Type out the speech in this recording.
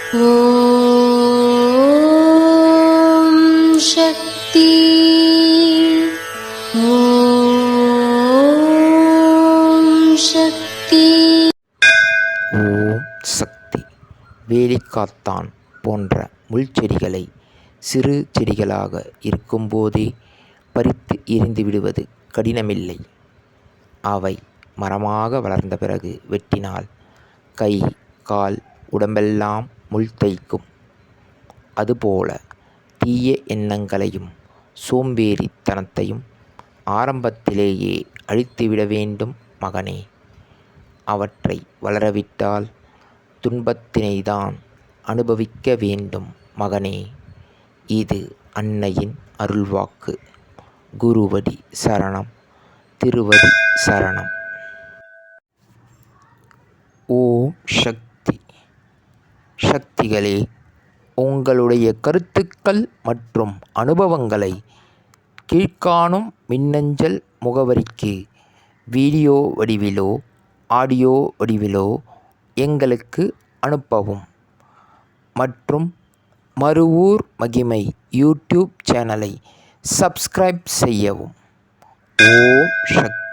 ஓம் சக்தி. ஓம் சக்தி. ஓம் சக்தி. வேலிக்காத்தான் போன்ற முள்செடிகளை சிறு செடிகளாக இருக்கும்போதே பறித்து எறிந்து விடுவது கடினமில்லை. அவை மரமாக வளர்ந்த பிறகு வெட்டினால் கை, கால், உடம்பெல்லாம் முள் தைக்கும். அதுபோல தீய எண்ணங்களையும் சோம்பேறித்தனத்தையும் ஆரம்பத்திலேயே அழித்துவிட வேண்டும் மகனே. அவற்றை வளரவிட்டால் துன்பத்தினைத்தான் அனுபவிக்க வேண்டும் மகனே. இது அன்னையின் அருள்வாக்கு. குருவடி சரணம், திருவடி சரணம். ஓம் சக்தி. சக்திகளே, உங்களுடைய கருத்துக்கள் மற்றும் அனுபவங்களை கீழ்க்காணும் மின்னஞ்சல் முகவரிக்கு வீடியோ வடிவிலோ ஆடியோ வடிவிலோ எங்களுக்கு அனுப்பவும். மற்றும் மறுவூர் மகிமை யூடியூப் சேனலை சப்ஸ்கிரைப் செய்யவும். ஓம் சக்தி.